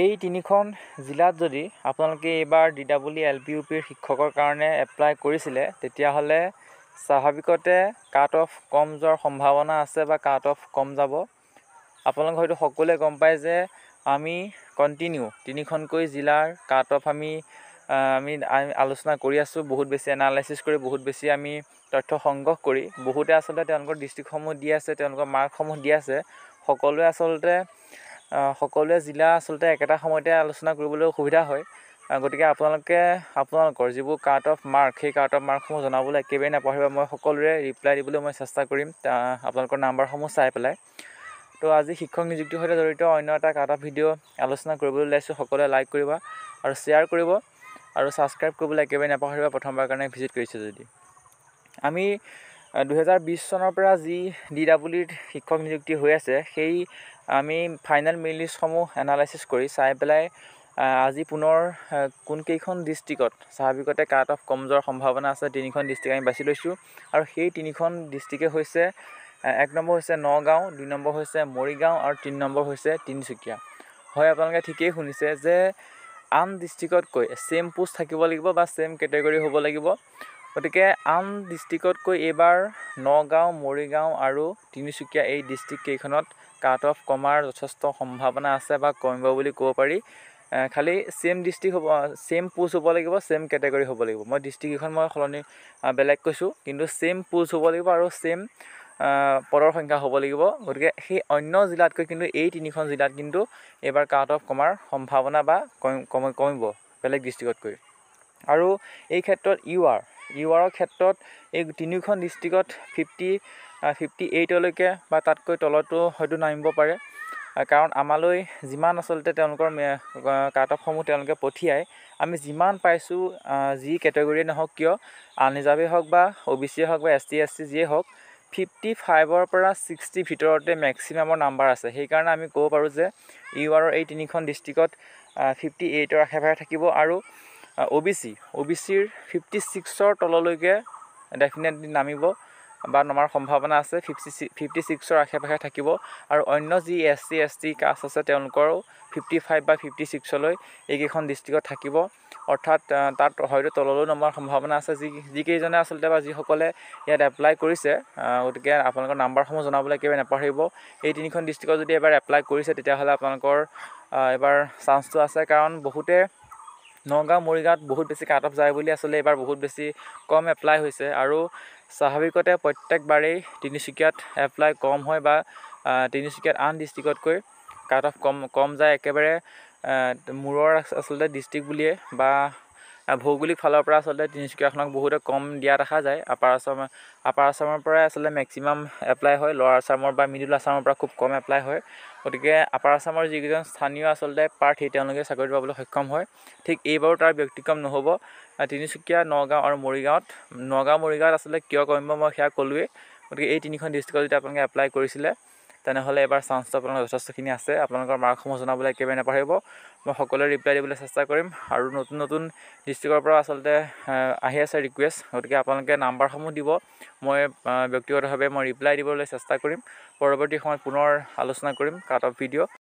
এই তিনিখন জিলাত যদি আপোনালোকে এইবাৰ DWL-LPUPৰ শিক্ষকৰ কাৰণে এপ্লাই কৰিছিলে তেতিয়াহ'লে স্বাভাৱিকতে কাট অফ কম যোৱাৰ সম্ভাৱনা আছে বা কাট অফ কম যাব। আপোনালোক হয়তো সকলোৱে গম পায় যে আমি কণ্টিনিউ তিনিখনকৈ জিলাৰ কাট অফ আমি আলোচনা কৰি আছোঁ, বহুত বেছি এনালাইচিছ কৰি বহুত বেছি আমি তথ্য সংগ্ৰহ কৰি বহুতে আচলতে তেওঁলোকৰ ডিষ্ট্ৰিক্টসমূহ দি আছে, তেওঁলোকৰ মাৰ্কসমূহ দি আছে। সকলোৱে জিলা আচলতে একেটা সময়তে আলোচনা কৰিবলৈ অসুবিধা হয়। গতিকে আপোনালোকৰ যিবোৰ কাট অফ মাৰ্ক সেই কাট অফ মাৰ্কসমূহ জনাবলৈ একেবাৰে নাপাহৰিব। মই সকলোৰে ৰিপ্লাই দিবলৈ মই চেষ্টা কৰিম আপোনালোকৰ নাম্বাৰসমূহ চাই পেলাই। তো আজি শিক্ষক নিযুক্তিৰ সৈতে জড়িত অন্য এটা কাট অফ ভিডিঅ' আলোচনা কৰিবলৈ ওলাইছোঁ। সকলোৱে লাইক কৰিব আৰু শ্বেয়াৰ কৰিব আৰু ছাবস্ক্ৰাইব কৰিবলৈ একেবাৰে নাপাহৰিব প্ৰথমবাৰ কাৰণে ভিজিট কৰিছে যদি। আমি 2020 চনৰ পৰা যি DWLৰ শিক্ষক নিযুক্তি হৈ আছে সেই আমি ফাইনেল মেৰিট লিষ্টসমূহ এনালাইচিছ কৰি চাই পেলাই আজি পুনৰ কোনকেইখন ডিষ্ট্ৰিক্টত স্বাভাৱিকতে কাট অফ কম যোৱাৰ সম্ভাৱনা আছে তিনিখন ডিষ্ট্ৰিক্ট আমি বাছি লৈছোঁ। আৰু সেই তিনিখন ডিষ্ট্ৰিক্টে হৈছে 1 নম্বৰ হৈছে নগাঁও, 2 নম্বৰ হৈছে মৰিগাঁও আৰু 3 নম্বৰ হৈছে তিনিচুকীয়া। হয়, আপোনালোকে ঠিকেই শুনিছে যে আন ডিষ্ট্ৰিক্টতকৈ ছেম পোষ্ট থাকিব লাগিব বা ছেম কেটেগৰী হ'ব লাগিব। গতিকে আন ডিষ্ট্ৰিক্টতকৈ এইবাৰ নগাঁও, মৰিগাঁও আৰু তিনিচুকীয়া এই ডিষ্ট্ৰিক্টকেইখনত কাট অফ কমাৰ যথেষ্ট সম্ভাৱনা আছে বা কমিব বুলি ক'ব পাৰি। খালি ছেম ডিষ্ট্ৰিক্ট হ'ব, ছেম পোষ্ট হ'ব লাগিব, ছেম কেটেগৰী হ'ব লাগিব। মই ডিষ্ট্ৰিক্টকেইখন সলনি বেলেগ কৈছোঁ, কিন্তু ছেম পোষ্ট হ'ব লাগিব আৰু ছেম পদৰ সংখ্যা হ'ব লাগিব। গতিকে সেই অন্য জিলাতকৈ কিন্তু এই তিনিখন জিলাত কিন্তু এইবাৰ কাট অফ কমাৰ সম্ভাৱনা বা কমিব বেলেগ ডিষ্ট্ৰিক্টতকৈ। আৰু এই ক্ষেত্ৰত ইউআৰৰ ক্ষেত্ৰত এই তিনিখন ডিষ্ট্ৰিক্টত 58লৈকে বা তাতকৈ তলতো হয়তো নামিব পাৰে। কাৰণ আমালৈ যিমান আচলতে তেওঁলোকৰ কাট অফসমূহ তেওঁলোকে পঠিয়ায়, আমি যিমান পাইছোঁ যি কেটেগৰীয়ে নহওক কিয়, আনৰিজাৰ্ভেই হওক বা OBCয়ে হওক বা ST SC যিয়ে হওক, 55ৰ পৰা 60 ভিতৰতে মেক্সিমামৰ নাম্বাৰ আছে। সেইকাৰণে আমি ক'ব পাৰোঁ যে ইউআৰৰ এই তিনিখন ডিষ্ট্ৰিক্টত 58ৰ আশে-পাশে থাকিব আৰু OBCৰ 56ৰ তললৈকে ডেফিনেটলি নামিব বা নমাৰ সম্ভাৱনা আছে। 56ৰ আশে-পাশে থাকিব আৰু অন্য যি SC ST কাষ্ট আছে তেওঁলোকৰো 55 বা 56লৈ এইকেইখন ডিষ্ট্ৰিক্টত থাকিব। অৰ্থাৎ তাত হয়তো তললৈও নমাৰ সম্ভাৱনা আছে। যিকেইজনে আচলতে বা যিসকলে ইয়াত এপ্লাই কৰিছে, গতিকে আপোনালোকৰ নাম্বাৰসমূহ জনাবলৈ একেবাৰে নাপাহৰিব। এই তিনিখন ডিষ্ট্ৰিক্টত যদি এবাৰ এপ্লাই কৰিছে তেতিয়াহ'লে আপোনালোকৰ এবাৰ চান্সটো আছে। কাৰণ বহুতে নগাঁও, মৰিগাঁৱত বহুত বেছি কাট অফ যায় বুলি আচলতে এইবাৰ বহুত বেছি কম এপ্লাই হৈছে। আৰু স্বাভাৱিকতে প্ৰত্যেকবাৰেই তিনিচুকীয়াত এপ্লাই কম হয় বা তিনিচুকীয়াত আন ডিষ্ট্ৰিক্টতকৈ কাট অফ কম যায়। একেবাৰে মূৰৰ আচলতে ডিষ্ট্ৰিক্ট বুলিয়ে বা ভৌগোলিক ফালৰ পৰা আচলতে তিনিচুকীয়াখনক বহুতে কম দিয়া দেখা যায়। আপাৰ আছামৰ পৰাই আচলতে মেক্সিমাম এপ্লাই হয়, লৱাৰ আছামৰ বা মিডিল আছামৰ পৰা খুব কম এপ্লাই হয়। গতিকে আপাৰ আছামৰ যিকেইজন স্থানীয় আচলতে প্ৰাৰ্থী তেওঁলোকে চাকৰিটো পাবলৈ সক্ষম হয়। ঠিক এইবাৰো তাৰ ব্যতিক্ৰম নহ'ব। তিনিচুকীয়া, নগাঁও আৰু মৰিগাঁৱত আচলতে কিয় কমিব মই সেয়া ক'লোৱেই। গতিকে এই তিনিখন ডিষ্ট্ৰিক্টত যদি আপোনালোকে এপ্লাই কৰিছিলে তেনেহ'লে এবাৰ চান্সটো আপোনালোকৰ যথেষ্টখিনি আছে। আপোনালোকৰ মাৰ্কসমূহ জনাবলৈ একেবাৰে নাপাহৰিব। মই সকলোৱে ৰিপ্লাই দিবলৈ চেষ্টা কৰিম আৰু নতুন ডিষ্ট্ৰিক্টৰ পৰা আচলতে আহি আছে ৰিকুৱেষ্ট। গতিকে আপোনালোকে নাম্বাৰসমূহ দিব, মই ব্যক্তিগতভাৱে ৰিপ্লাই দিবলৈ চেষ্টা কৰিম। পৰৱৰ্তী সময়ত পুনৰ আলোচনা কৰিম কাট অফ ভিডিঅ'।